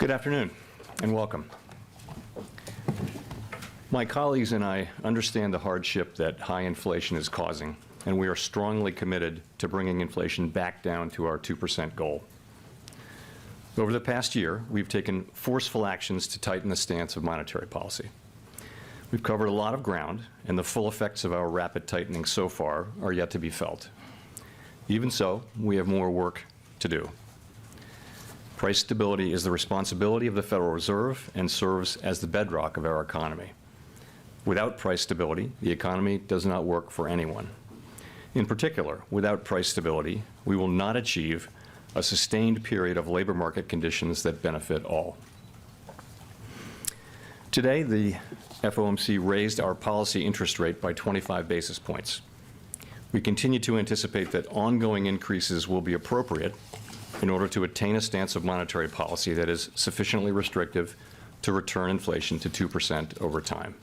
Good afternoon, and welcome. My colleagues and I understand the hardship that high inflation is causing, and we are strongly committed to bringing inflation back down to our 2% goal. Over the past year, we've taken forceful actions to tighten the stance of monetary policy. We've covered a lot of ground, and the full effects of our rapid tightening so far are yet to be felt. Even so, we have more work to do. Price stability is the responsibility of the Federal Reserve and serves as the bedrock of our economy. Without price stability, the economy does not work for anyone. In particular, without price stability, we will not achieve a sustained period of labor market conditions that benefit all. Today, the FOMC raised our policy interest rate by 25 basis points. We continue to anticipate that ongoing increases will be appropriate in order to attain a stance of monetary policy that is sufficiently restrictive to return inflation to 2% over time.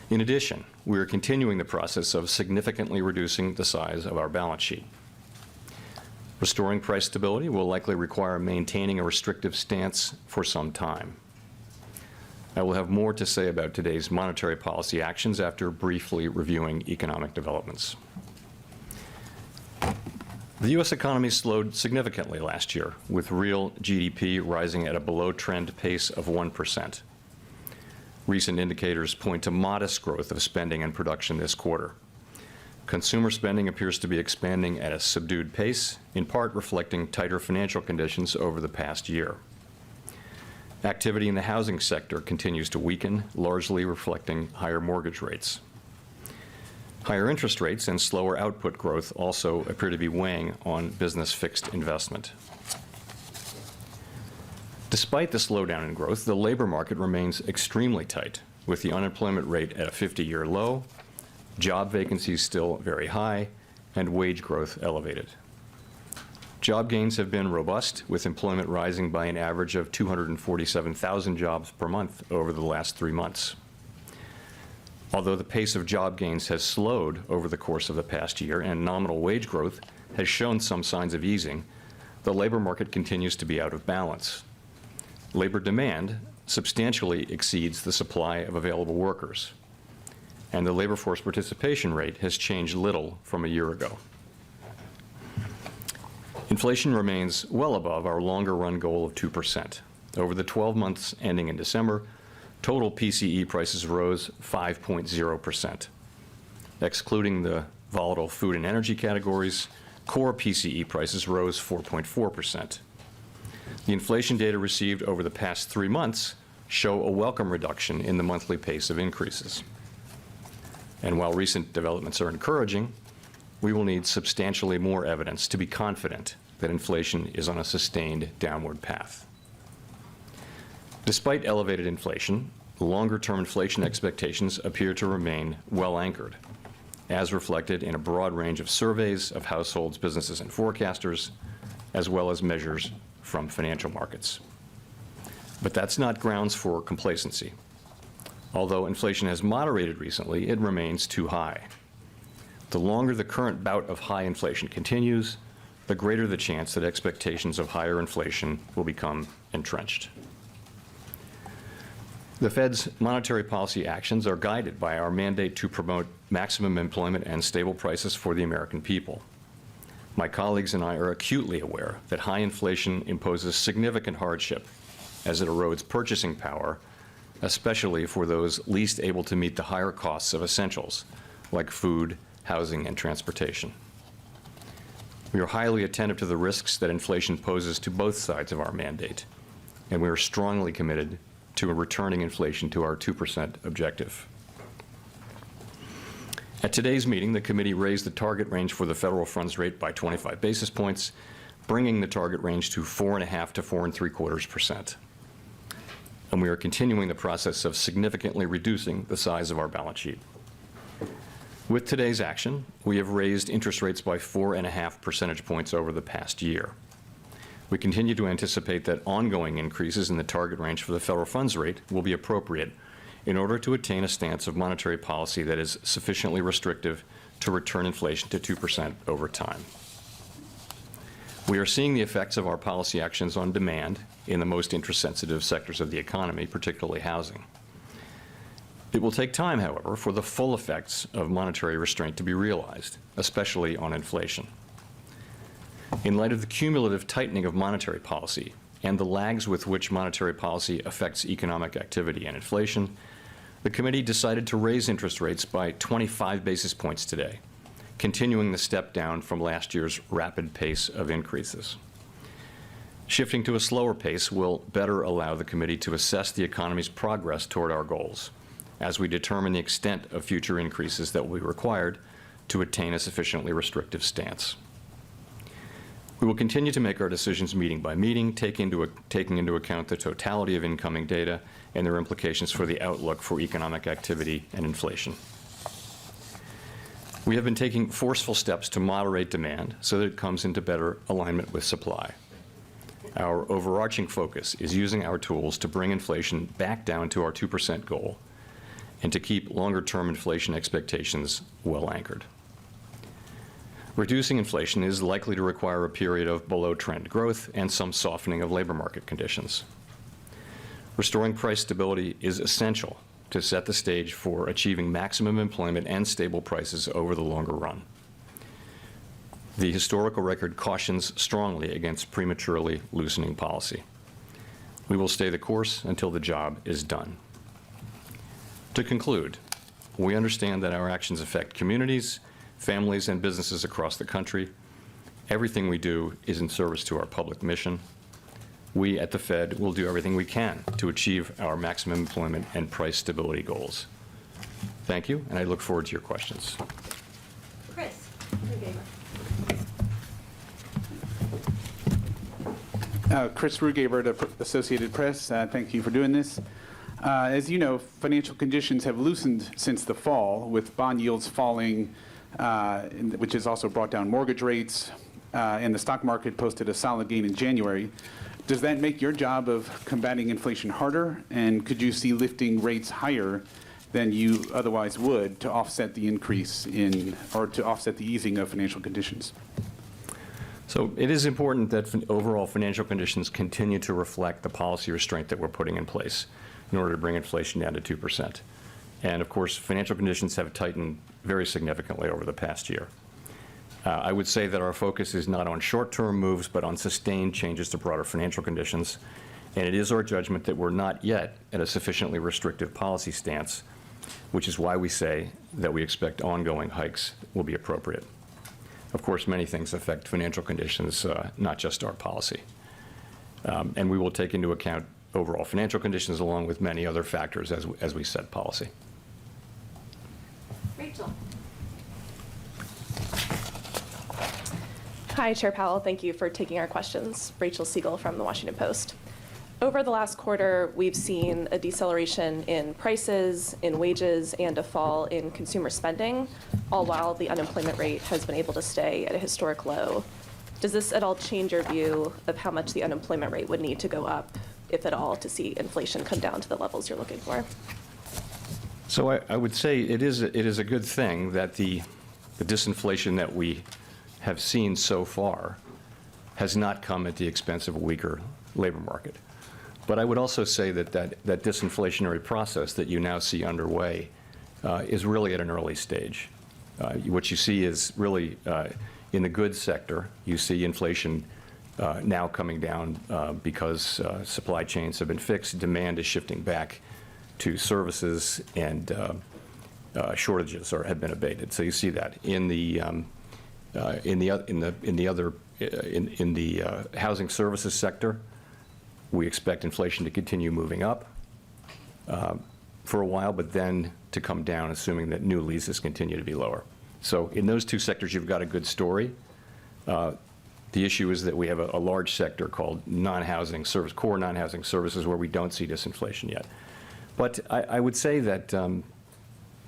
In addition, we are continuing the process of significantly reducing the size of our balance sheet. Restoring price stability will likely require maintaining a restrictive stance for some time. I will have more to say about today's monetary policy actions after briefly reviewing economic developments. The U.S. economy slowed significantly last year, with real GDP rising at a below-trend pace of 1%. Recent indicators point to modest growth of spending and production this quarter. Consumer spending appears to be expanding at a subdued pace, in part reflecting tighter financial conditions over the past year. Activity in the housing sector continues to weaken, largely reflecting higher mortgage rates. Higher interest rates and slower output growth also appear to be weighing on business fixed investment. Despite the slowdown in growth, the labor market remains extremely tight, with the unemployment rate at a 50-year low, job vacancies still very high, and wage growth elevated. Job gains have been robust, with employment rising by an average of 247,000 jobs per month over the last 3 months. Although the pace of job gains has slowed over the course of the past year and nominal wage growth has shown some signs of easing, the labor market continues to be out of balance. Labor demand substantially exceeds the supply of available workers, and the labor force participation rate has changed little from a year ago. Inflation remains well above our longer-run goal of 2%. Over the 12 months ending in December, total PCE prices rose 5.0%. Excluding the volatile food and energy categories, core PCE prices rose 4.4%. The inflation data received over the past 3 months show a welcome reduction in the monthly pace of increases. And while recent developments are encouraging, we will need substantially more evidence to be confident that inflation is on a sustained downward path. Despite elevated inflation, longer-term inflation expectations appear to remain well anchored, as reflected in a broad range of surveys of households, businesses, and forecasters, as well as measures from financial markets. But that's not grounds for complacency. Although inflation has moderated recently, it remains too high. The longer the current bout of high inflation continues, the greater the chance that expectations of higher inflation will become entrenched. The Fed's monetary policy actions are guided by our mandate to promote maximum employment and stable prices for the American people. My colleagues and I are acutely aware that high inflation imposes significant hardship as it erodes purchasing power, especially for those least able to meet the higher costs of essentials like food, housing, and transportation. We are highly attentive to the risks that inflation poses to both sides of our mandate, and we are strongly committed to returning inflation to our 2% objective. At today's meeting, the committee raised the target range for the federal funds rate by 25 basis points, bringing the target range to 4.5% to 4.75%. And we are continuing the process of significantly reducing the size of our balance sheet. With today's action, we have raised interest rates by 4.5 percentage points over the past year. We continue to anticipate that ongoing increases in the target range for the federal funds rate will be appropriate in order to attain a stance of monetary policy that is sufficiently restrictive to return inflation to 2% over time. We are seeing the effects of our policy actions on demand in the most interest-sensitive sectors of the economy, particularly housing. It will take time, however, for the full effects of monetary restraint to be realized, especially on inflation. In light of the cumulative tightening of monetary policy and the lags with which monetary policy affects economic activity and inflation, the committee decided to raise interest rates by 25 basis points today, continuing the step down from last year's rapid pace of increases. Shifting to a slower pace will better allow the committee to assess the economy's progress toward our goals as we determine the extent of future increases that will be required to attain a sufficiently restrictive stance. We will continue to make our decisions meeting by meeting, taking into account the totality of incoming data and their implications for the outlook for economic activity and inflation. We have been taking forceful steps to moderate demand so that it comes into better alignment with supply. Our overarching focus is using our tools to bring inflation back down to our 2% goal and to keep longer-term inflation expectations well anchored. Reducing inflation is likely to require a period of below-trend growth and some softening of labor market conditions. Restoring price stability is essential to set the stage for achieving maximum employment and stable prices over the longer run. The historical record cautions strongly against prematurely loosening policy. We will stay the course until the job is done. To conclude, we understand that our actions affect communities, families, and businesses across the country. Everything we do is in service to our public mission. We at the Fed will do everything we can to achieve our maximum employment and price stability goals. Thank you, and I look forward to your questions. Chris. Chris Rugaber, the Associated Press. Thank you for doing this. As you know, financial conditions have loosened since the fall, with bond yields falling, which has also brought down mortgage rates, and the stock market posted a solid gain in January. Does that make your job of combating inflation harder? And could you see lifting rates higher than you otherwise would to offset the increase in, or to offset the easing of financial conditions? So it is important that overall financial conditions continue to reflect the policy restraint that we're putting in place in order to bring inflation down to 2%. And of course, financial conditions have tightened very significantly over the past year. I would say that our focus is not on short-term moves, but on sustained changes to broader financial conditions. And it is our judgment that we're not yet at a sufficiently restrictive policy stance, which is why we say that we expect ongoing hikes will be appropriate. Of course, many things affect financial conditions, not just our policy. And we will take into account overall financial conditions along with many other factors as we set policy. Rachel. Hi, Chair Powell. Thank you for taking our questions. Rachel Siegel from The Washington Post. Over the last quarter, we've seen a deceleration in prices, in wages, and a fall in consumer spending, all while the unemployment rate has been able to stay at a historic low. Does this at all change your view of how much the unemployment rate would need to go up, if at all, to see inflation come down to the levels you're looking for? So I would say it is a good thing that the disinflation that we have seen so far has not come at the expense of a weaker labor market. But I would also say that that disinflationary process that you now see underway is really at an early stage. What you see is really in the goods sector, you see inflation now coming down because supply chains have been fixed. Demand is shifting back to services, and shortages have been abated. So you see that in the housing services sector. We expect inflation to continue moving up for a while, but then to come down, assuming that new leases continue to be lower. So in those two sectors, you've got a good story. The issue is that we have a large sector called non-housing service, core non-housing services, where we don't see disinflation yet. But I would say that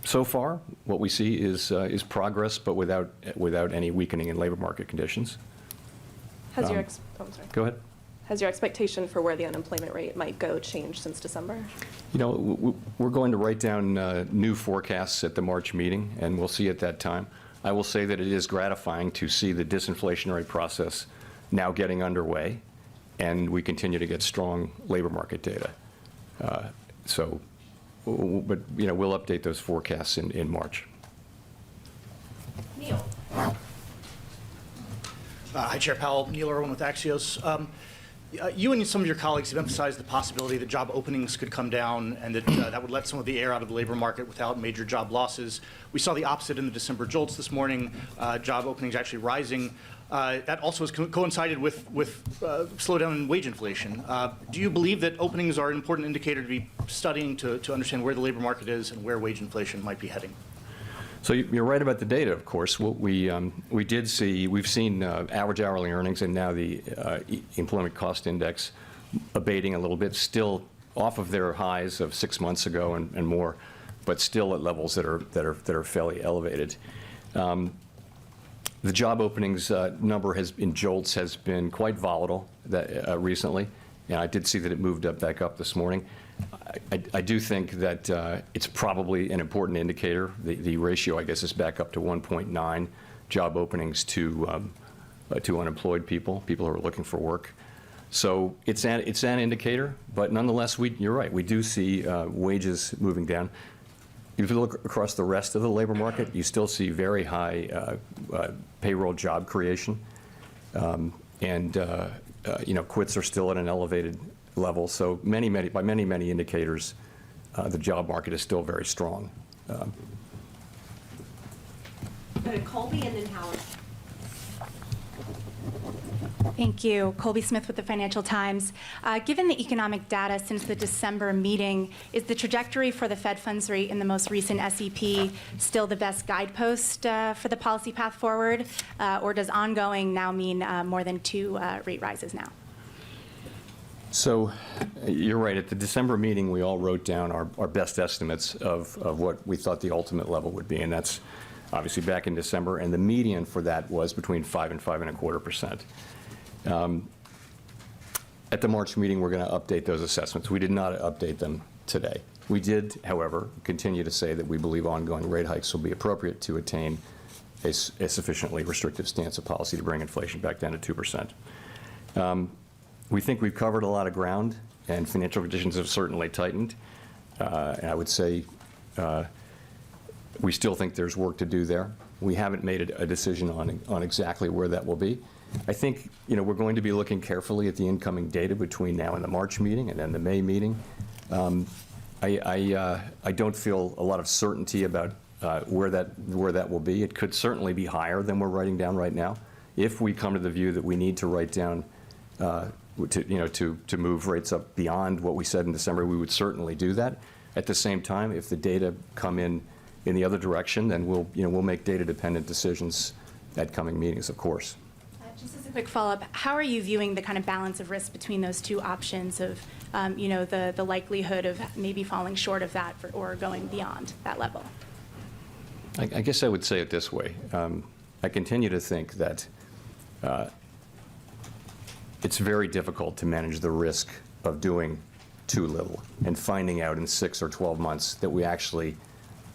so far, what we see is progress, but without any weakening in labor market conditions. Has your Go ahead. Has your expectation for where the unemployment rate might go changed since December? You know, we're going to write down new forecasts at the March meeting, and we'll see at that time. I will say that it is gratifying to see the disinflationary process now getting underway, and we continue to get strong labor market data. But we'll update those forecasts in March. Neil. Hi, Chair Powell. Neil Irwin with Axios. You and some of your colleagues have emphasized the possibility that job openings could come down and that that would let some of the air out of the labor market without major job losses. We saw the opposite in the December JOLTS this morning, job openings actually rising. That also has coincided with slowdown in wage inflation. Do you believe that openings are an important indicator to be studying to understand where the labor market is and where wage inflation might be heading? So you're right about the data, of course. What we've seen average hourly earnings and now the employment cost index abating a little bit, still off of their highs of 6 months ago and more, but still at levels that are fairly elevated. The job openings number in JOLTS has been quite volatile recently, and I did see that it moved back up this morning. I do think that it's probably an important indicator. The ratio, I guess, is back up to 1.9 job openings to unemployed people who are looking for work. So it's an indicator, but nonetheless, you're right. We do see wages moving down. If you look across the rest of the labor market, you still see very high payroll job creation, and quits are still at an elevated level. So by many indicators, the job market is still very strong. Go to Colby and then Howard. Thank you. Colby Smith with the Financial Times. Given the economic data since the December meeting, is the trajectory for the Fed funds rate in the most recent SEP still the best guidepost for the policy path forward? Or does ongoing now mean more than 2 rate rises now? So you're right. At the December meeting, we all wrote down our best estimates of what we thought the ultimate level would be, and that's obviously back in December, and the median for that was between 5 and 5.25%. At the March meeting, we're going to update those assessments. We did not update them today. We did, however, continue to say that we believe ongoing rate hikes will be appropriate to attain a sufficiently restrictive stance of policy to bring inflation back down to 2%. We think we've covered a lot of ground, and financial conditions have certainly tightened. And I would say we still think there's work to do there. We haven't made a decision on exactly where that will be. I think we're going to be looking carefully at the incoming data between now and the March meeting and then the May meeting. I don't feel a lot of certainty about where that will be. It could certainly be higher than we're writing down right now. If we come to the view that we need to write down to move rates up beyond what we said in December, we would certainly do that. At the same time, if the data come in the other direction, then we'll make data-dependent decisions at coming meetings, of course. Just as a quick follow-up, how are you viewing the kind of balance of risk between those 2 options of, the likelihood of maybe falling short of that or going beyond that level? I guess I would say it this way. I continue to think that it's very difficult to manage the risk of doing too little and finding out in 6 or 12 months that we actually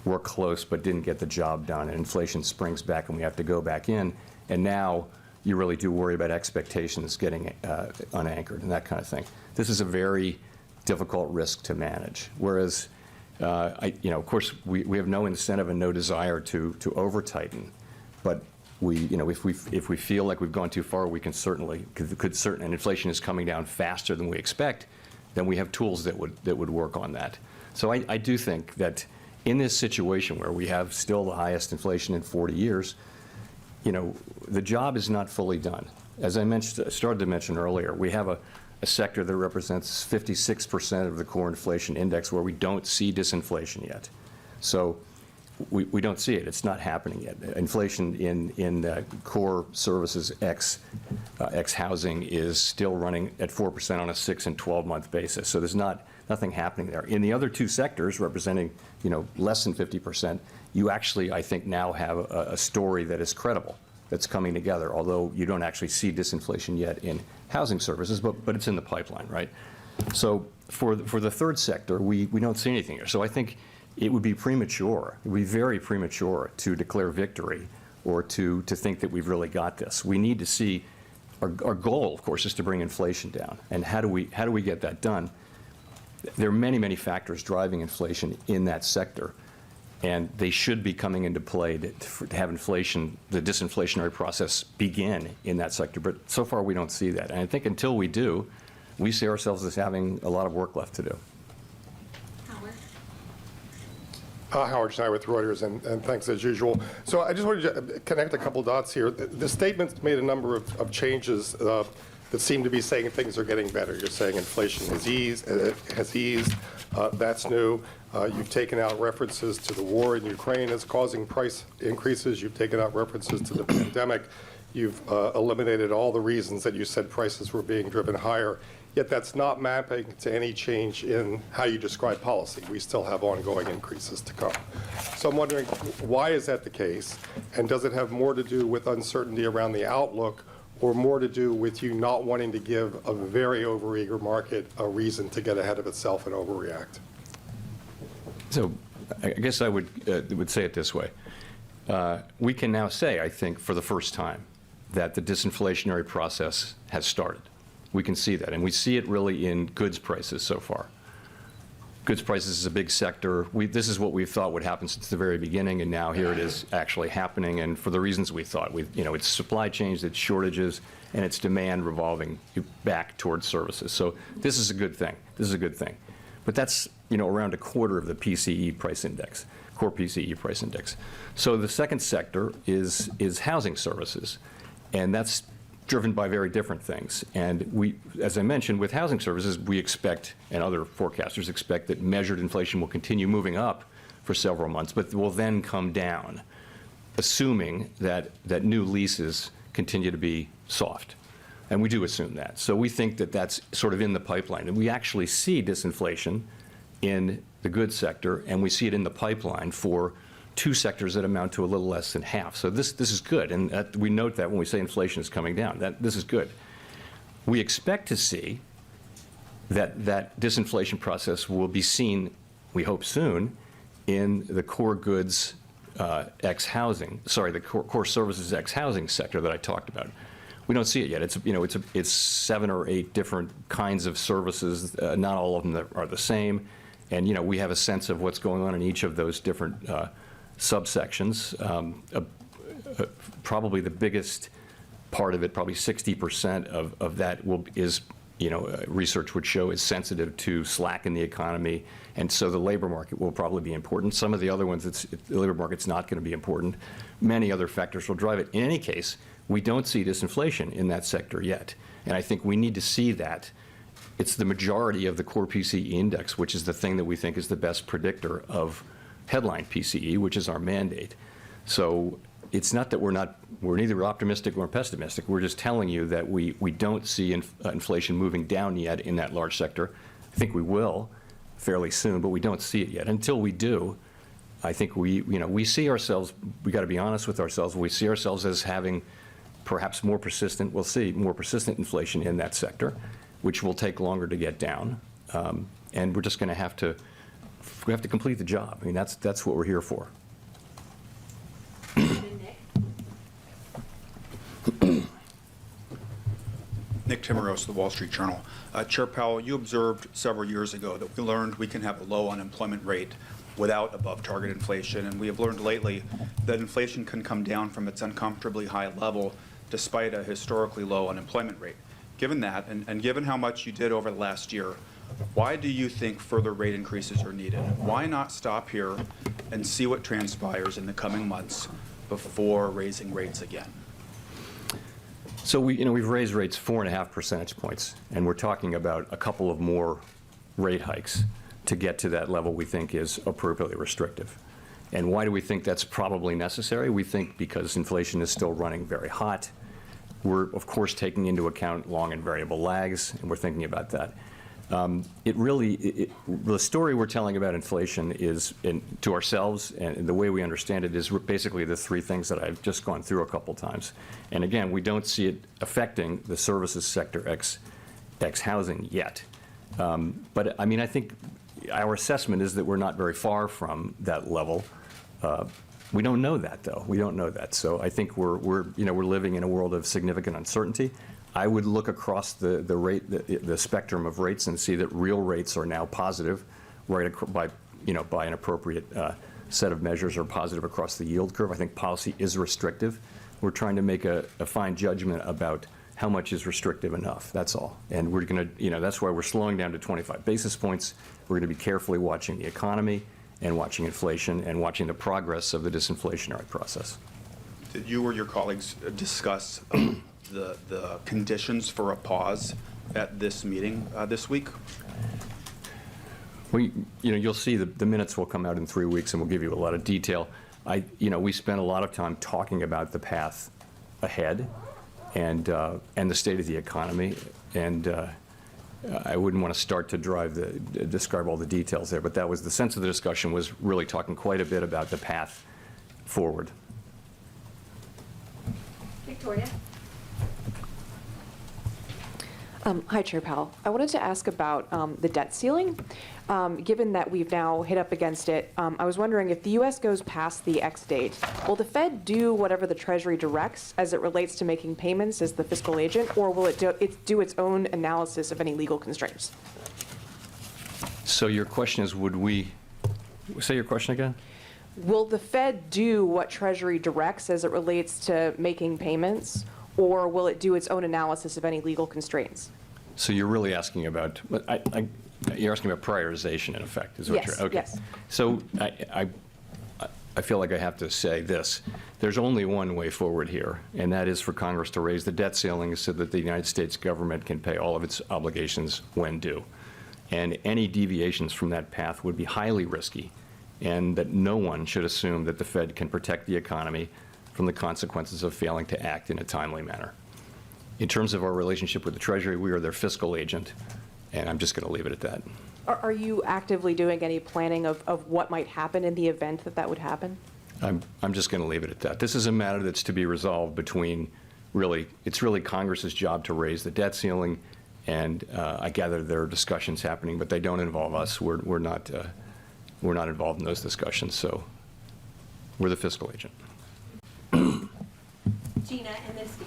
were close but didn't get the job done, and inflation springs back and we have to go back in, and now you really do worry about expectations getting unanchored and that kind of thing. This is a very difficult risk to manage. Whereas, of course, we have no incentive and no desire to over-tighten, but if we feel like we've gone too far, we can and inflation is coming down faster than we expect, then we have tools that would work on that. So I do think that in this situation where we have still the highest inflation in 40 years, the job is not fully done. As I started to mention earlier, we have a sector that represents 56% of the core inflation index where we don't see disinflation yet. So we don't see it. It's not happening yet. Inflation in core services ex housing is still running at 4% on a 6 and 12-month basis. So there's nothing happening there. In the other 2 sectors, representing less than 50%, you actually, I think, now have a story that is credible, that's coming together. Although you don't actually see disinflation yet in housing services, but it's in the pipeline, right? So for the third sector, we don't see anything here. So I think it would be premature. It would be very premature to declare victory or to think that we've really got this. We need to see our goal, of course, is to bring inflation down. And how do we get that done? There are many, many factors driving inflation in that sector, and they should be coming into play to have inflation, the disinflationary process, begin in that sector. But so far, we don't see that. And I think until we do, we see ourselves as having a lot of work left to do. Howard? Howard Schneider with Reuters, and thanks as usual. So I just wanted to connect a couple dots here. The statement made a number of changes that seem to be saying things are getting better. You're saying inflation has eased. That's new. You've taken out references to the war in Ukraine as causing price increases. You've taken out references to the pandemic. You've eliminated all the reasons that you said prices were being driven higher. Yet that's not mapping to any change in how you describe policy. We still have ongoing increases to come. So I'm wondering, why is that the case? And does it have more to do with uncertainty around the outlook, or more to do with you not wanting to give a very overeager market a reason to get ahead of itself and overreact? So I guess I would say it this way. We can now say, I think, for the first time, that the disinflationary process has started. We can see that, and we see it really in goods prices so far. Goods prices is a big sector. This is what we thought would happen since the very beginning, and now here it is actually happening, and for the reasons we thought. It's supply chains, it's shortages, and it's demand revolving back towards services. So this is a good thing. This is a good thing. But that's, around a quarter of the PCE price index, core PCE price index. So the second sector is housing services, and that's driven by very different things. And as I mentioned, with housing services, we expect, and other forecasters expect, that measured inflation will continue moving up for several months, but will then come down, assuming that new leases continue to be soft. And we do assume that. So we think that that's sort of in the pipeline. And we actually see disinflation in the goods sector, and we see it in the pipeline for two sectors that amount to a little less than half. So this is good, and we note that when we say inflation is coming down, this is good. We expect to see that disinflation process will be seen, we hope soon, in the core goods ex-housing, the core services ex-housing sector that I talked about. We don't see it yet. It's 7 or 8 different kinds of services. Not all of them are the same, and we have a sense of what's going on in each of those different subsections. Probably the biggest part of it, probably 60% of that is, research would show is sensitive to slack in the economy, and so the labor market will probably be important. Some of the other ones, the labor market's not going to be important. Many other factors will drive it. In any case, we don't see disinflation in that sector yet, and I think we need to see that. It's the majority of the core PCE index, which is the thing that we think is the best predictor of headline PCE, which is our mandate. So it's not that we're neither optimistic nor pessimistic. We're just telling you that we don't see inflation moving down yet in that large sector. I think we will fairly soon, but we don't see it yet. Until we do, I think we see ourselves, we got to be honest with ourselves, we see ourselves as having perhaps more persistent inflation in that sector, which will take longer to get down. And we're just going to have to complete the job. I mean, that's what we're here for. Nick Timmeros, The Wall Street Journal. Chair Powell, you observed several years ago that we learned we can have a low unemployment rate without above target inflation, and we have learned lately that inflation can come down from its uncomfortably high level despite a historically low unemployment rate. Given that, and given how much you did over the last year, why do you think further rate increases are needed? Why not stop here and see what transpires in the coming months before raising rates again? So we've raised rates 4.5 percentage points, and we're talking about a couple of more rate hikes to get to that level we think is appropriately restrictive. And why do we think that's probably necessary? We think because inflation is still running very hot. We're, of course, taking into account long and variable lags, and we're thinking about that. The story we're telling about inflation is, to ourselves, and the way we understand it, is basically the three things that I've just gone through a couple times. And again, we don't see it affecting the services sector ex-housing yet. But I mean, I think our assessment is that we're not very far from that level. We don't know that, though. We don't know that. So I think we're living in a world of significant uncertainty. I would look across the spectrum of rates and see that real rates are now positive, right, by an appropriate set of measures, are positive across the yield curve. I think policy is restrictive. We're trying to make a fine judgment about how much is restrictive enough. That's all. And we're going to, that's why we're slowing down to 25 basis points. We're going to be carefully watching the economy and watching inflation and watching the progress of the disinflationary process. Did you or your colleagues discuss the conditions for a pause at this meeting this week? You'll see the minutes will come out in 3 weeks, and we'll give you a lot of detail. We spent a lot of time talking about the path ahead and the state of the economy, and I wouldn't want to start to describe all the details there, but that was the sense of the discussion, was really talking quite a bit about the path forward. Victoria? Hi, Chair Powell. I wanted to ask about the debt ceiling. Given that we've now hit up against it, I was wondering if the U.S. goes past the X date, will the Fed do whatever the Treasury directs as it relates to making payments as the fiscal agent, or will it do its own analysis of any legal constraints? So your question is, would we, say your question again? Will the Fed do what Treasury directs as it relates to making payments, or will it do its own analysis of any legal constraints? So you're really asking about, you're asking about prioritization, in effect, is what Yes, you're, okay. yes. So I feel like I have to say this. There's only one way forward here, and that is for Congress to raise the debt ceiling so that the United States government can pay all of its obligations when due. And any deviations from that path would be highly risky, and that no one should assume that the Fed can protect the economy from the consequences of failing to act in a timely manner. In terms of our relationship with the Treasury, we are their fiscal agent, and I'm just going to leave it at that. Are you actively doing any planning of what might happen in the event that that would happen? I'm just going to leave it at that. This is a matter that's to be resolved between, it's really Congress's job to raise the debt ceiling, and I gather there are discussions happening, but they don't involve us. We're not involved in those discussions, so we're the fiscal agent. Gina, and then Steve.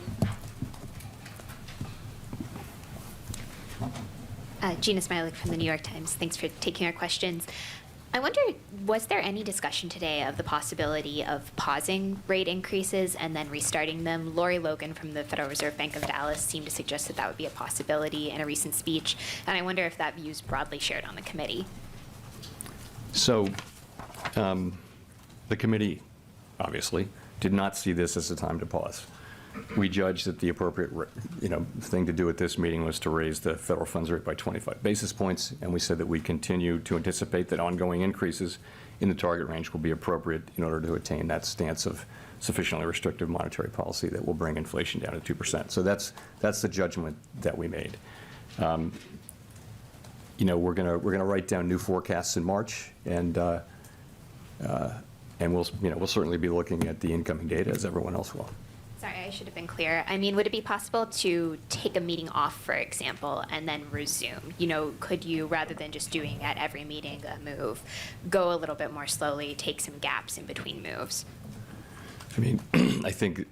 Gina Smilik from the New York Times. Thanks for taking our questions. I wonder, was there any discussion today of the possibility of pausing rate increases and then restarting them? Lori Logan from the Federal Reserve Bank of Dallas seemed to suggest that that would be a possibility in a recent speech, and I wonder if that view is broadly shared on the committee. So the committee, obviously, did not see this as a time to pause. We judged that the appropriate thing to do at this meeting was to raise the federal funds rate by 25 basis points, and we said that we continue to anticipate that ongoing increases in the target range will be appropriate in order to attain that stance of sufficiently restrictive monetary policy that will bring inflation down to 2%. So that's the judgment that we made. We're going to write down new forecasts in March, and we'll certainly be looking at the incoming data as everyone else will. Sorry, I should have been clear. I mean, would it be possible to take a meeting off, for example, and then resume? Could you, rather than just doing at every meeting a move, go a little bit more slowly, take some gaps in between moves? I mean, I think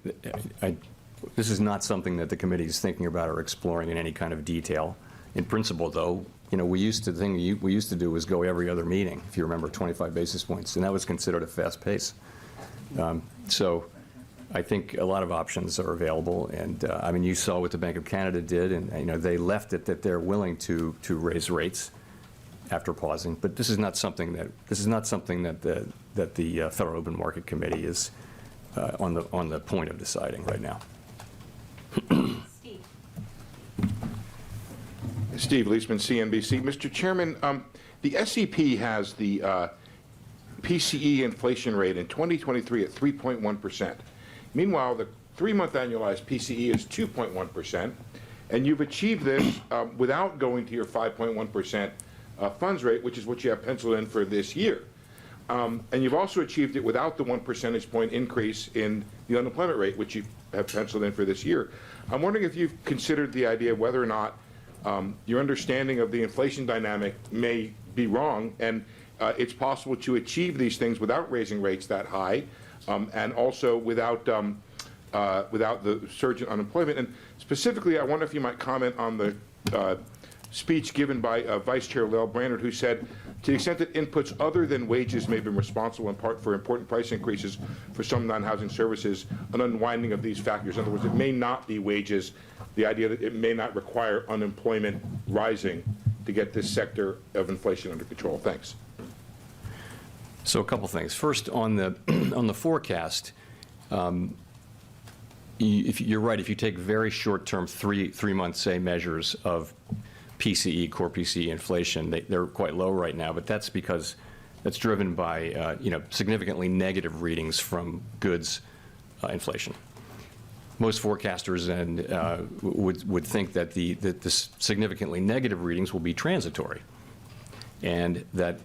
this is not something that the committee is thinking about or exploring in any kind of detail. In principle, though, we used to do was go every other meeting, if you remember, 25 basis points, and that was considered a fast pace. So I think a lot of options are available, and I mean, you saw what the Bank of Canada did, and they left it that they're willing to raise rates after pausing. But this is not something that the Federal Open Market Committee is on the point of deciding right now. Steve. Steve Leisman, CNBC. Mr. Chairman, the SEP has the PCE inflation rate in 2023 at 3.1%. Meanwhile, the 3-month annualized PCE is 2.1%, and you've achieved this without going to your 5.1% funds rate, which is what you have penciled in for this year. And you've also achieved it without the 1 percentage point increase in the unemployment rate, which you have penciled in for this year. I'm wondering if you've considered the idea of whether or not your understanding of the inflation dynamic may be wrong, and it's possible to achieve these things without raising rates that high, and also without without the surge in unemployment. And specifically, I wonder if you might comment on the speech given by Vice Chair Lael Brainerd, who said, to the extent that inputs other than wages may have been responsible in part for important price increases for some non-housing services, an unwinding of these factors. In other words, it may not be wages, the idea that it may not require unemployment rising to get this sector of inflation under control. Thanks. So a couple things. First, on the on the forecast, if you're right, if you take very short-term, three-month, say, measures of PCE, core PCE inflation, they're quite low right now, but that's because that's driven by significantly negative readings from goods inflation. Most forecasters would think that the significantly negative readings will be transitory, and that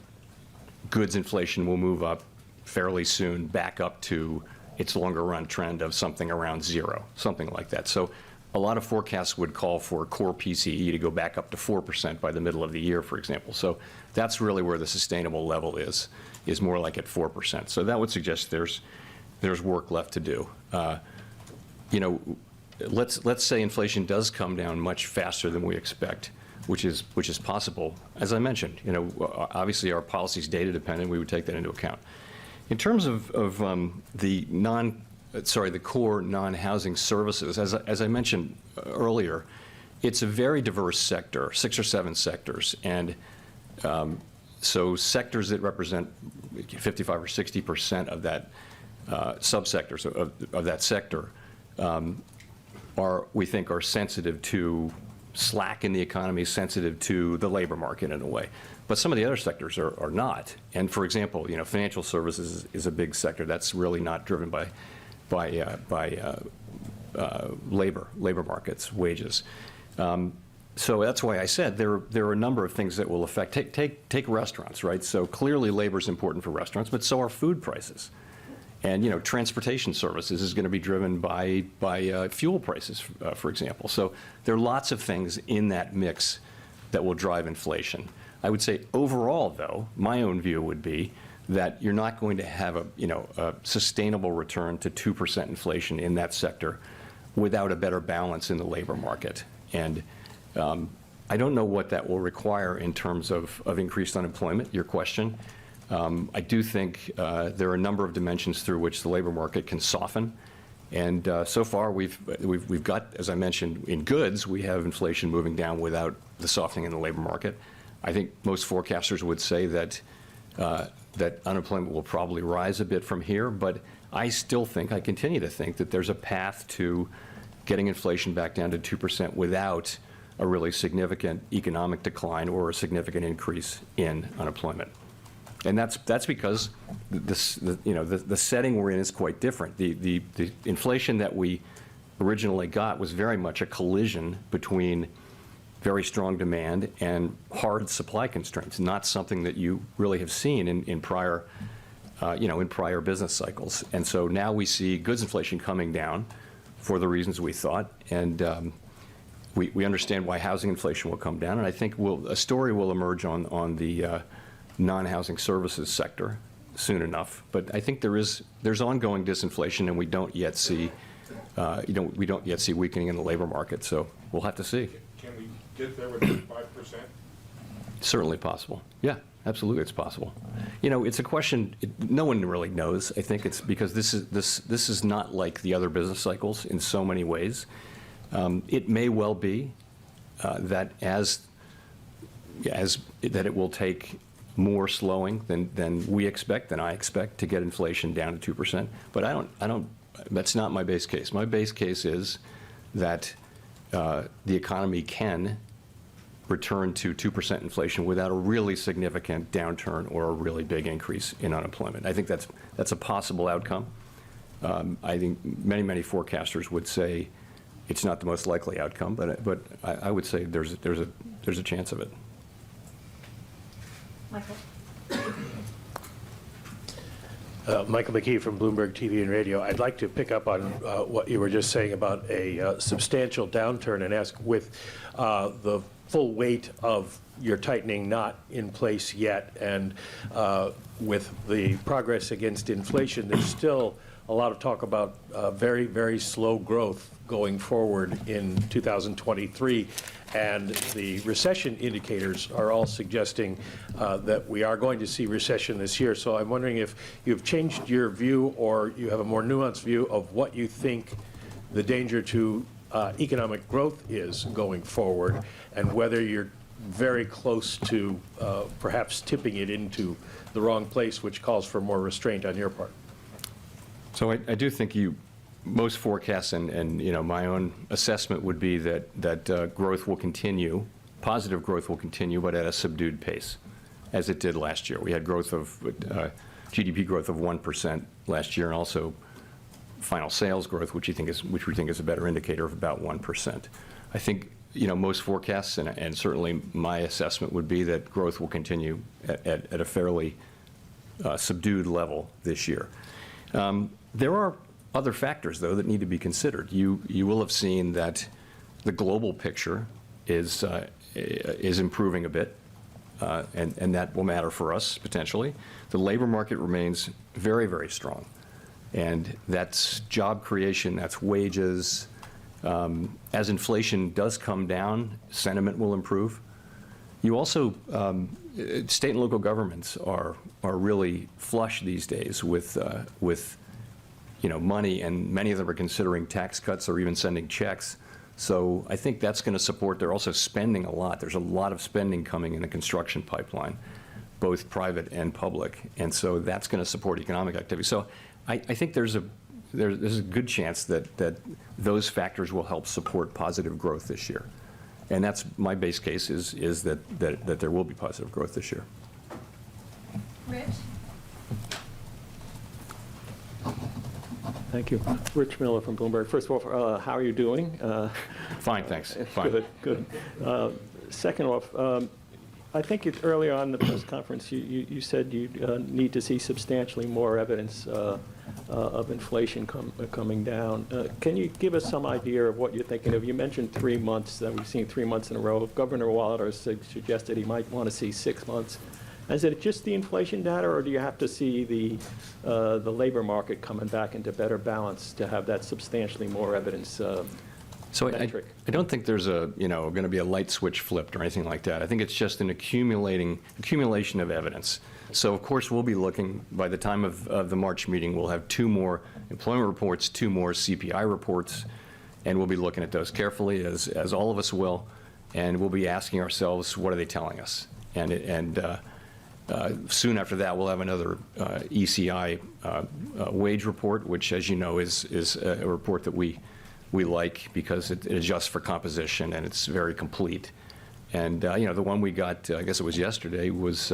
goods inflation will move up fairly soon back up to its longer run trend of something around 0, something like that. So a lot of forecasts would call for core PCE to go back up to 4% by the middle of the year, for example. So that's really where the sustainable level is more like at 4%. So that would suggest there's work left to do. Let's say inflation does come down much faster than we expect, which is possible. As I mentioned, obviously our policy is data dependent. We would take that into account. In terms of the core non-housing services, as I mentioned earlier, it's a very diverse sector, 6 or 7 sectors, and so sectors that represent 55 or 60% of that subsectors of that sector we think are sensitive to slack in the economy, sensitive to the labor market in a way. But some of the other sectors are not. And for example, financial services is a big sector that's really not driven by labor markets, wages. So that's why I said there are a number of things that will affect. Take restaurants, right? So clearly labor is important for restaurants, but so are food prices. And transportation services is going to be driven by fuel prices, for example. So there are lots of things in that mix that will drive inflation. I would say overall, though, my own view would be that you're not going to have a sustainable return to 2% inflation in that sector without a better balance in the labor market. And I don't know what that will require in terms of increased unemployment, your question. I do think there are a number of dimensions through which the labor market can soften. And so far, we've got, as I mentioned, in goods, we have inflation moving down without the softening in the labor market. I think most forecasters would say that unemployment will probably rise a bit from here, but I continue to think that there's a path to getting inflation back down to 2% without a really significant economic decline or a significant increase in unemployment. And that's because the setting we're in is quite different. The inflation that we originally got was very much a collision between very strong demand and hard supply constraints, not something that you really have seen in prior business cycles. And so now we see goods inflation coming down for the reasons we thought, and we understand why housing inflation will come down. And I think a story will emerge on the non-housing services sector soon enough. But I think there's ongoing disinflation, and we don't yet see weakening in the labor market. So we'll have to see. Can we get there with 5%? Certainly possible. Yeah, absolutely, it's possible. It's a question no one really knows. I think it's because this is not like the other business cycles in so many ways. It may well be that that it will take more slowing than we expect, than I expect, to get inflation down to 2%. But I don't. That's not my base case. My base case is that the economy can return to 2% inflation without a really significant downturn or a really big increase in unemployment. I think that's a possible outcome. I think many forecasters would say it's not the most likely outcome, but I would say there's a chance of it. Michael. Michael McKee from Bloomberg TV and Radio. I'd like to pick up on what you were just saying about a substantial downturn and ask, with the full weight of your tightening not in place yet, and with the progress against inflation, there's still a lot of talk about very, very slow growth going forward in 2023. And the recession indicators are all suggesting that we are going to see recession this year. So I'm wondering if you've changed your view or you have a more nuanced view of what you think the danger to economic growth is going forward, and whether you're very close to perhaps tipping it into the wrong place, which calls for more restraint on your part. So I do think most forecasts and my own assessment would be that growth will continue, positive growth will continue, but at a subdued pace, as it did last year. We had growth of GDP growth of 1% last year, and also final sales growth, which we think is a better indicator of about 1%. I think most forecasts and certainly my assessment would be that growth will continue at a fairly subdued level this year. There are other factors, though, that need to be considered. You will have seen that the global picture is improving a bit, and that will matter for us potentially. The labor market remains very, very strong, and that's job creation, that's wages. As inflation does come down, sentiment will improve. You also, state and local governments are really flush these days with money, and many of them are considering tax cuts or even sending checks. So I think that's going to support. They're also spending a lot. There's a lot of spending coming in the construction pipeline, both private and public, and so that's going to support economic activity. So I think there's a good chance that those factors will help support positive growth this year. And that's my base case is that there will be positive growth this year. Rich? Thank you. Rich Miller from Bloomberg. First of all, how are you doing? Fine, thanks. Fine. Good. Second off, I think earlier on in the press conference, you said you need to see substantially more evidence of inflation coming down. Can you give us some idea of what you're thinking of? You mentioned 3 months, that we've seen 3 months in a row. Governor Waller suggested he might want to see 6 months. Is it just the inflation data, or do you have to see the labor market coming back into better balance to have that substantially more evidence So metric? I don't think there's going to be a light switch flipped or anything like that. I think it's just an accumulation of evidence. So of course we'll be looking, by the time of the March meeting, we'll have 2 more employment reports, 2 more CPI reports, and we'll be looking at those carefully, as all of us will, and we'll be asking ourselves, what are they telling us? And soon after that, we'll have another ECI wage report, which, as you know, is a report that we like because it adjusts for composition and it's very complete. And the one we got, I guess it was yesterday, was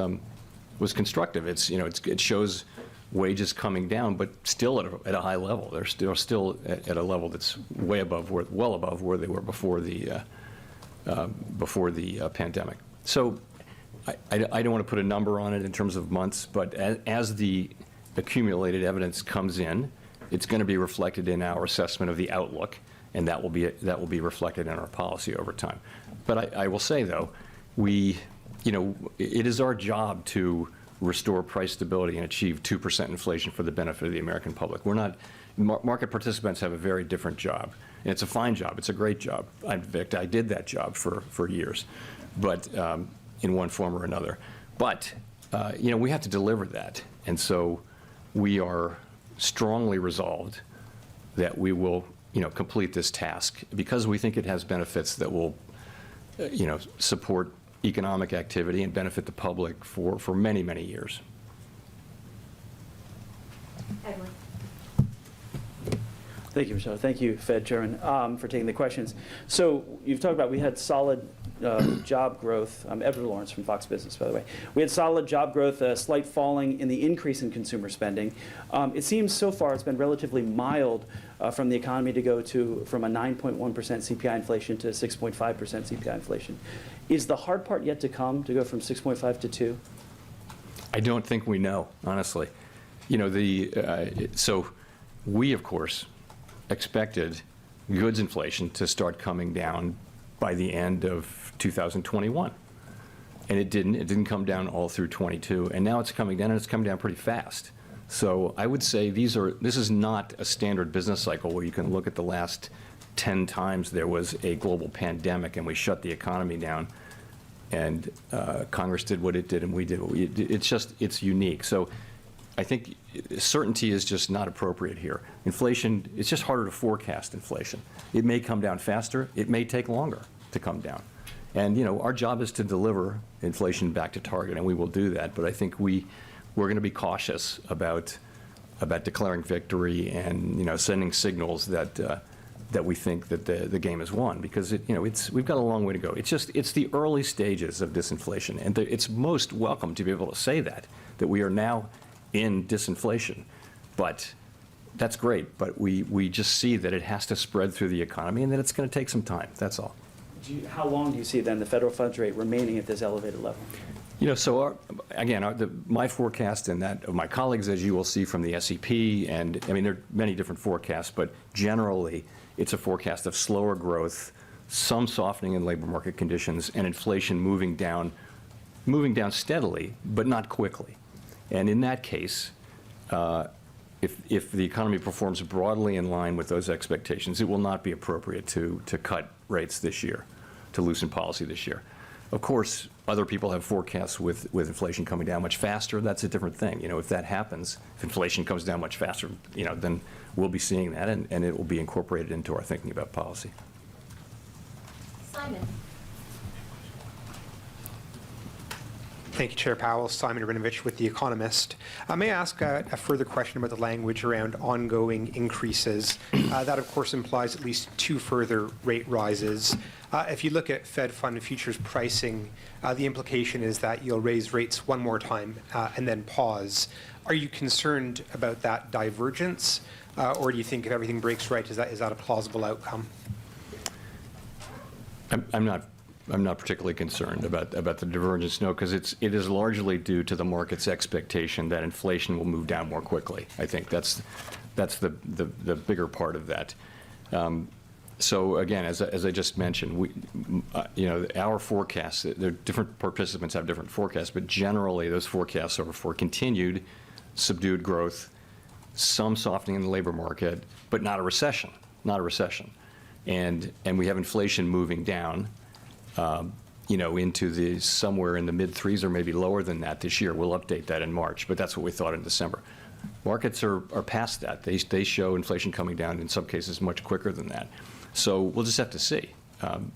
constructive. It shows wages coming down, but still at a high level. They're still at a level that's well above where they were before the pandemic. So I don't want to put a number on it in terms of months, but as the accumulated evidence comes in, it's going to be reflected in our assessment of the outlook, and that will be reflected in our policy over time. But I will say, though, it is our job to restore price stability and achieve 2% inflation for the benefit of the American public. Market participants have a very different job, and it's a fine job. It's a great job. In fact, I did that job for years, but in one form or another. But we have to deliver that, and so we are strongly resolved that we will complete this task because we think it has benefits that will support economic activity and benefit the public for many, many years. Edward? Thank you, Michelle. Thank you, Fed Chairman, for taking the questions. So you've talked about we had solid job growth. I'm Edward Lawrence from Fox Business, by the way. We had solid job growth, a slight falling in the increase in consumer spending. It seems so far it's been relatively mild from the economy to go from a 9.1% CPI inflation to 6.5% CPI inflation. Is the hard part yet to come, to go from 6.5 to 2? I don't think we know, honestly. So we, of course, expected goods inflation to start coming down by the end of 2021. And it didn't. It didn't come down all through 22. And now it's coming down, and it's coming down pretty fast. So I would say this is not a standard business cycle where you can look at the last 10 times there was a global pandemic and we shut the economy down, and Congress did what it did and we did what we did. It's unique. So I think certainty is just not appropriate here. Inflation, it's just harder to forecast inflation. It may come down faster. It may take longer to come down. And, our job is to deliver inflation back to target, and we will do that. But I think we're going to be cautious about declaring victory and, sending signals that we think that the game is won, because we've got a long way to go. It's the early stages of disinflation, and it's most welcome to be able to say that we are now in disinflation. But that's great, but we just see that it has to spread through the economy and that it's going to take some time. That's all. How long do you see then the federal funds rate remaining at this elevated level? So my forecast and that of my colleagues, as you will see from the SEP, and there are many different forecasts, but generally it's a forecast of slower growth, some softening in labor market conditions, and inflation moving down steadily, but not quickly. And in that case, if the economy performs broadly in line with those expectations, it will not be appropriate to cut rates this year, to loosen policy this year. Of course, other people have forecasts with inflation coming down much faster. That's a different thing. If that happens, if inflation comes down much faster, then we'll be seeing that, and it will be incorporated into our thinking about policy. Simon. Thank you, Chair Powell. Simon Rabinovich with The Economist. May I ask a further question about the language around ongoing increases? That, of course, implies at least 2 further rate rises. If you look at Fed Fund futures pricing, the implication is that you'll raise rates one more time and then pause. Are you concerned about that divergence, or do you think if everything breaks right, is that a plausible outcome? I'm not particularly concerned about the divergence, no, because it is largely due to the market's expectation that inflation will move down more quickly. I think that's the bigger part of that. So again, as I just mentioned, our forecasts, different participants have different forecasts, but generally those forecasts are for continued subdued growth, some softening in the labor market, but not a recession, and we have inflation moving down. Into somewhere in the mid-3s or maybe lower than that this year. We'll update that in March, but that's what we thought in December. Markets are past that. They show inflation coming down in some cases much quicker than that. So we'll just have to see.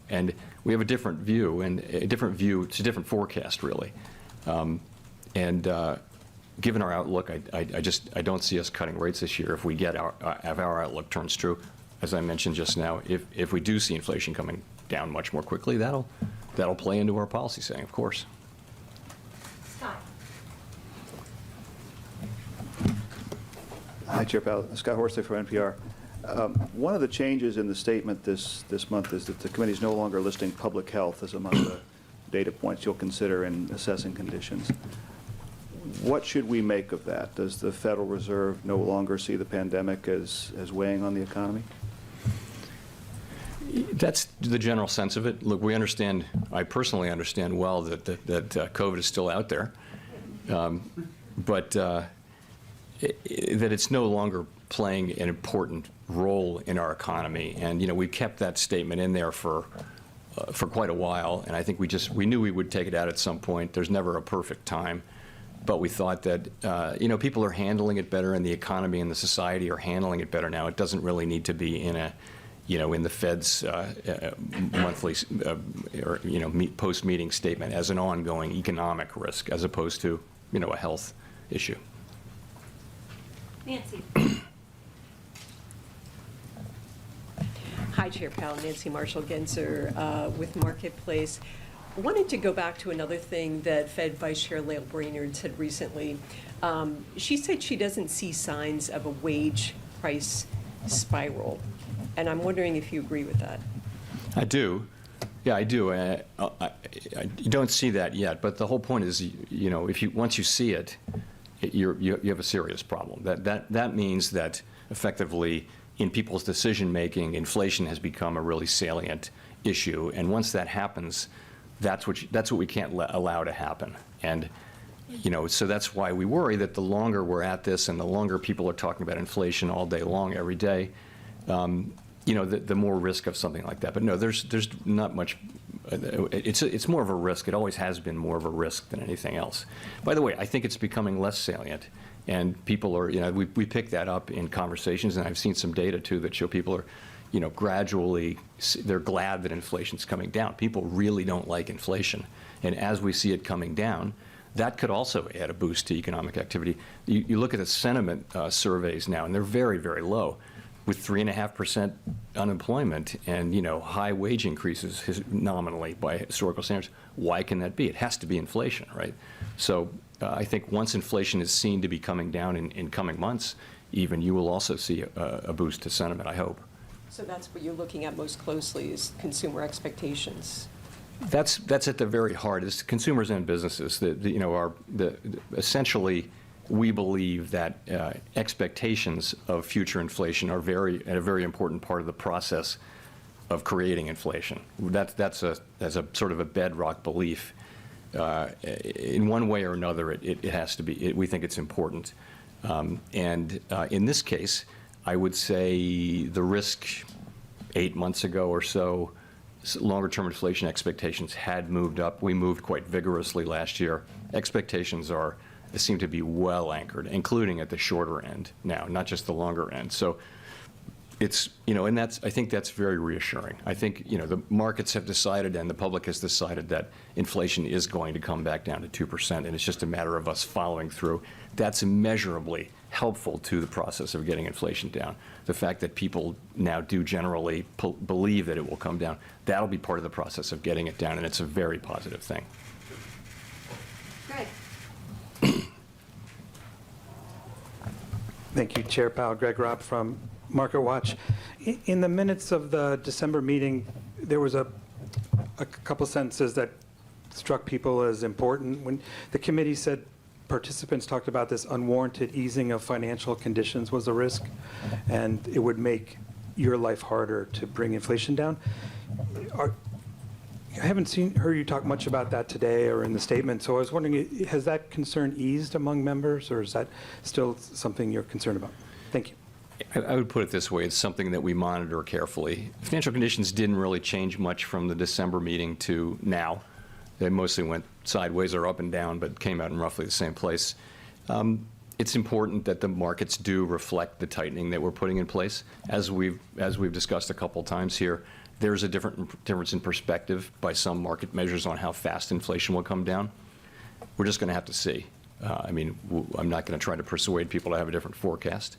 And we have a different view, it's a different forecast, really. Given our outlook, I don't see us cutting rates this year if our outlook turns true. As I mentioned just now, if we do see inflation coming down much more quickly, that'll play into our policy setting, of course. Scott. Hi, Chair Powell. Scott Horsley from NPR. One of the changes in the statement this month is that the committee is no longer listing public health as among the data points you'll consider in assessing conditions. What should we make of that? Does the Federal Reserve no longer see the pandemic as weighing on the economy? That's the general sense of it. Look, I personally understand well that COVID is still out there, but that it's no longer playing an important role in our economy. And, we kept that statement in there for quite a while, and I think we knew we would take it out at some point. There's never a perfect time, but we thought that, people are handling it better, and the economy and the society are handling it better now. It doesn't really need to be in the Fed's monthly or post-meeting statement as an ongoing economic risk, as opposed to a health issue. Nancy. Hi, Chair Powell. Nancy Marshall-Genzer with Marketplace. I wanted to go back to another thing that Fed Vice Chair Lael Brainerd said recently. She said she doesn't see signs of a wage price spiral. And I'm wondering if you agree with that. I do. Yeah, I do. You don't see that yet, but the whole point is, once you see it, you have a serious problem. That means that effectively, in people's decision-making, inflation has become a really salient issue. And once that happens, that's what we can't allow to happen. And So that's why we worry that the longer we're at this and the longer people are talking about inflation all day long, every day, the more risk of something like that. But no, there's not much. It's more of a risk. It always has been more of a risk than anything else. By the way, I think it's becoming less salient, and people are, we pick that up in conversations, and I've seen some data too that show people are, gradually, they're glad that inflation's coming down. People really don't like inflation, and as we see it coming down, that could also add a boost to economic activity. You look at the sentiment surveys now, and they're very, very low. With 3.5% unemployment and high wage increases nominally by historical standards, why can that be? It has to be inflation, right? So I think once inflation is seen to be coming down in coming months, even you will also see a boost to sentiment, I hope. So that's what you're looking at most closely is consumer expectations. That's at the very heart. It's consumers and businesses. Essentially, we believe that expectations of future inflation are a very important part of the process of creating inflation. That's a sort of a bedrock belief. In one way or another, it has to be. We think it's important. And in this case, I would say the risk 8 months ago or so, longer-term inflation expectations had moved up. We moved quite vigorously last year. Expectations seem to be well anchored, including at the shorter end now, not just the longer end. So it's, and I think that's very reassuring. I think, the markets have decided and the public has decided that inflation is going to come back down to 2%, and it's just a matter of us following through. That's immeasurably helpful to the process of getting inflation down. The fact that people now do generally believe that it will come down, that'll be part of the process of getting it down, and it's a very positive thing. Greg. Thank you, Chair Powell. Greg Robb from Market Watch. In the minutes of the December meeting, there was a couple sentences that struck people as important. When the committee said participants talked about this unwarranted easing of financial conditions was a risk, and it would make your life harder to bring inflation down. I haven't heard you talk much about that today or in the statement, so I was wondering, has that concern eased among members, or is that still something you're concerned about? Thank you. I would put it this way. It's something that we monitor carefully. Financial conditions didn't really change much from the December meeting to now. They mostly went sideways or up and down, but came out in roughly the same place. It's important that the markets do reflect the tightening that we're putting in place. As we've discussed a couple times here, there's a difference in perspective by some market measures on how fast inflation will come down. We're just going to have to see. I'm not going to try to persuade people to have a different forecast.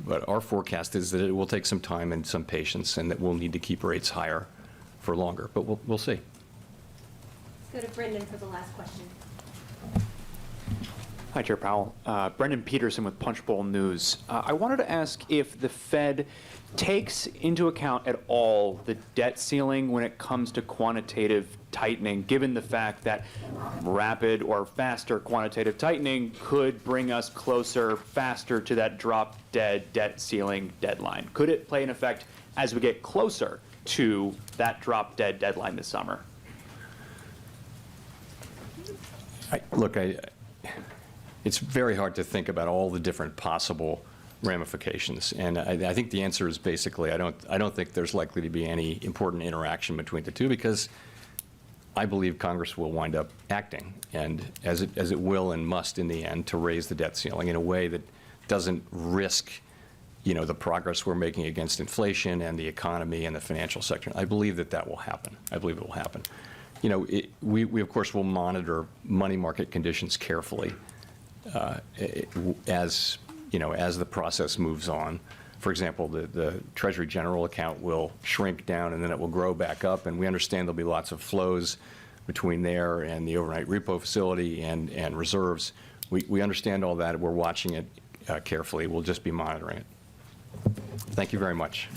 But our forecast is that it will take some time and some patience, and that we'll need to keep rates higher for longer. But we'll see. Let's go to Brendan for the last question. Hi, Chair Powell. Brendan Peterson with Punchbowl News. I wanted to ask if the Fed takes into account at all the debt ceiling when it comes to quantitative tightening, given the fact that rapid or faster quantitative tightening could bring us closer, faster to that drop-dead debt ceiling deadline. Could it play an effect as we get closer to that drop-dead deadline this summer? It's very hard to think about all the different possible ramifications, and I think the answer is basically I don't think there's likely to be any important interaction between the two, because I believe Congress will wind up acting, and as it will and must in the end, to raise the debt ceiling in a way that doesn't risk the progress we're making against inflation and the economy and the financial sector. I believe that will happen. I believe it will happen. We of course will monitor money market conditions carefully as the process moves on. For example, the Treasury General account will shrink down and then it will grow back up, and we understand there'll be lots of flows between there and the overnight repo facility and reserves. We understand all that. We're watching it carefully. We'll just be monitoring it. Thank you very much.